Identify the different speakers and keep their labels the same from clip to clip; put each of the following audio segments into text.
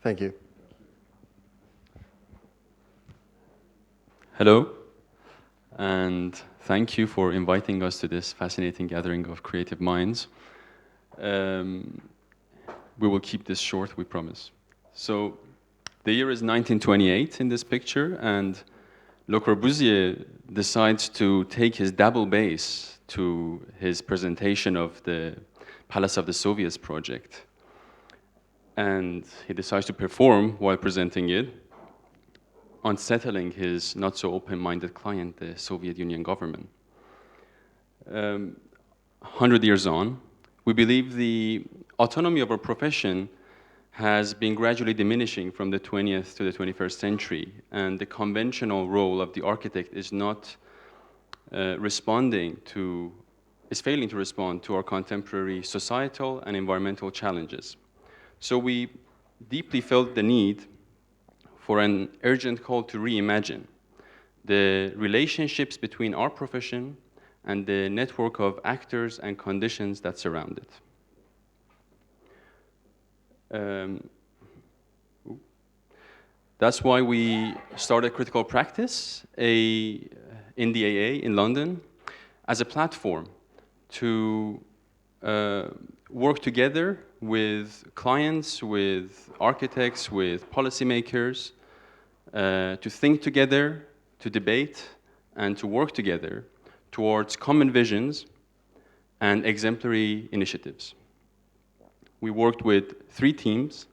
Speaker 1: Thank you.
Speaker 2: Hello, and thank you for inviting us to this fascinating gathering of creative minds. We will keep this short, we promise. So, the year is 1928 in this picture, and Le Corbusier decides to take his double bass to his presentation of the Palace of the Soviets project. And he decides to perform while presenting it, unsettling his not so open-minded client, the Soviet Union government. 100 years on, we believe the autonomy of our profession has been gradually diminishing from the 20th to the 21st century, and the conventional role of the architect is not failing to respond to our contemporary societal and environmental challenges. So we deeply felt the need for an urgent call to reimagine the relationships between our profession and the network of actors and conditions that surround it. That's why we started Critical Practice in the AA in London as a platform to work together with clients, with architects, with policymakers, to think together, to debate, and to work together towards common visions and exemplary initiatives. We worked with three themes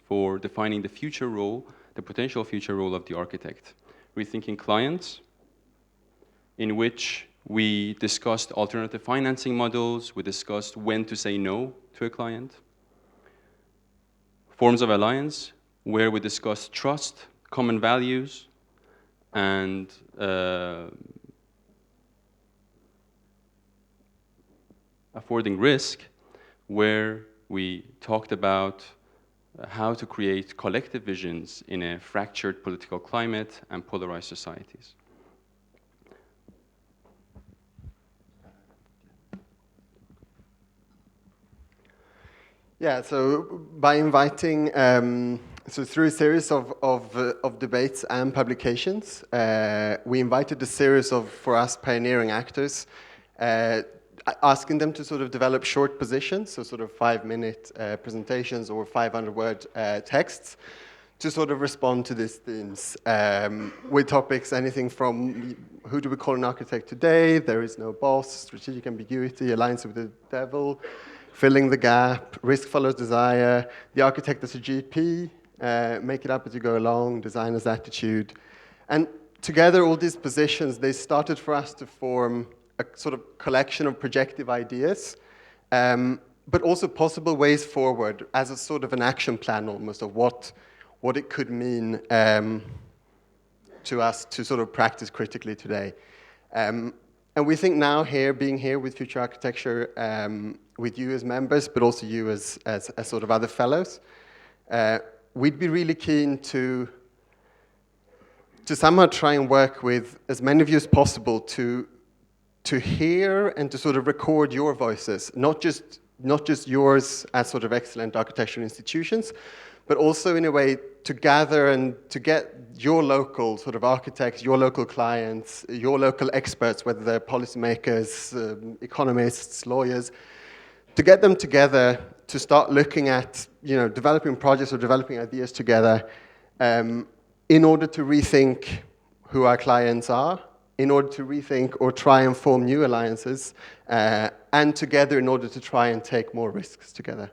Speaker 2: for defining the future role, the potential future role of the architect. Rethinking clients, in which we discussed alternative financing models, we discussed when to say no to a client. Forms of alliance, where we discussed trust, common values, and affording risk, where we talked about how to create collective visions in a fractured political climate and polarized societies.
Speaker 1: Yeah, so by inviting, so through a series of debates and publications, we invited a series of, for us, pioneering actors, asking them to sort of develop short positions, so sort of 5-minute presentations or 500-word texts, to sort of respond to these themes, with topics anything from who do we call an architect today, there is no boss, strategic ambiguity, alliance with the devil, filling the gap, risk follows desire, the architect as a GP, make it up as you go along, designer's attitude. And together, all these positions, they started for us to form a sort of collection of projective ideas, but also possible ways forward as a sort of an action plan almost of what it could mean to us to sort of practice critically today. And we think now being here with Future Architecture, with you as members, but also you as sort of other fellows, we'd be really keen to somehow try and work with as many of you as possible to hear and to sort of record your voices, not just yours as sort of excellent architectural institutions, but also in a way to gather and to get your local sort of architects, your local clients, your local experts, whether they're policymakers, economists, lawyers, to get them together to start looking at, developing projects or developing ideas together, in order to rethink who our clients are, in order to rethink or try and form new alliances, and together in order to try and take more risks together.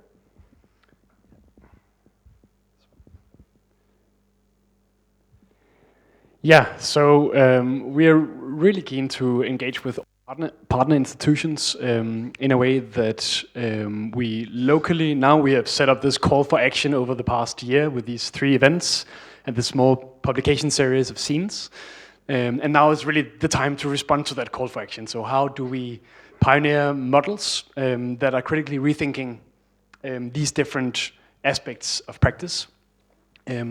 Speaker 3: Yeah, so we are really keen to engage with partner institutions in a way that we locally, now we have set up this call for action over the past year with these 3 events and the small publication series of scenes. And now is really the time to respond to that call for action. So how do we pioneer models that are critically rethinking these different aspects of practice?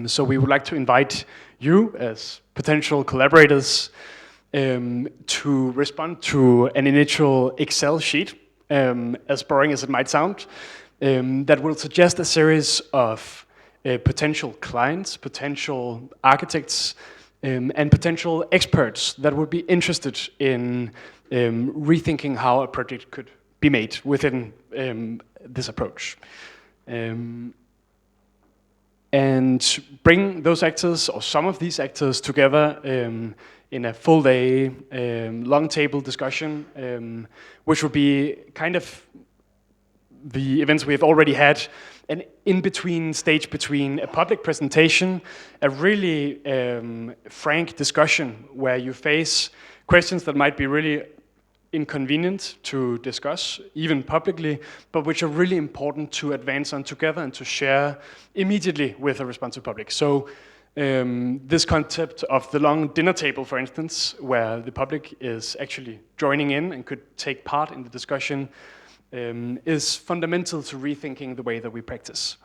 Speaker 3: So we would like to invite you as potential collaborators to respond to an initial Excel sheet, as boring as it might sound, that will suggest a series of potential clients, potential architects, and potential experts that would be interested in rethinking how a project could be made within this approach. And bring those actors, or some of these actors, together in a full day, long table discussion, which would be kind of the events we have already had, an in-between stage between a public presentation, a really frank discussion where you face questions that might be really inconvenient to discuss, even publicly, but which are really important to advance on together and to share immediately with a responsive public. So this concept of the long dinner table, for instance, where the public is actually joining in and could take part in the discussion, is fundamental to rethinking the way that we practice.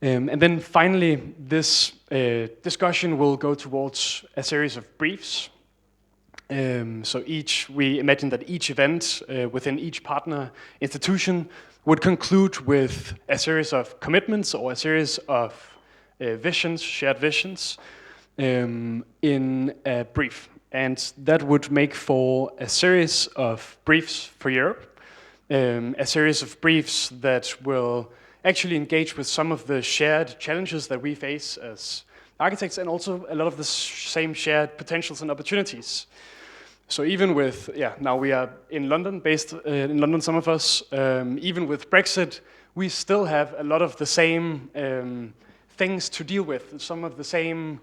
Speaker 3: And then finally, this discussion will go towards a series of briefs. So we imagine that each event within each partner institution would conclude with a series of commitments or a series of visions, shared visions, in a brief. And that would make for a series of briefs for Europe, a series of briefs that will actually engage with some of the shared challenges that we face as architects, and also a lot of the same shared potentials and opportunities. So even with, now we are in London, based in London, some of us, even with Brexit, we still have a lot of the same things to deal with, some of the same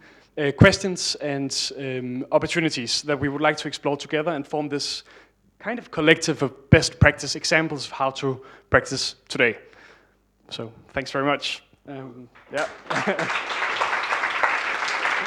Speaker 3: questions and opportunities that we would like to explore together and form this kind of collective of best practice examples of how to practice today. So thanks very much. Yeah.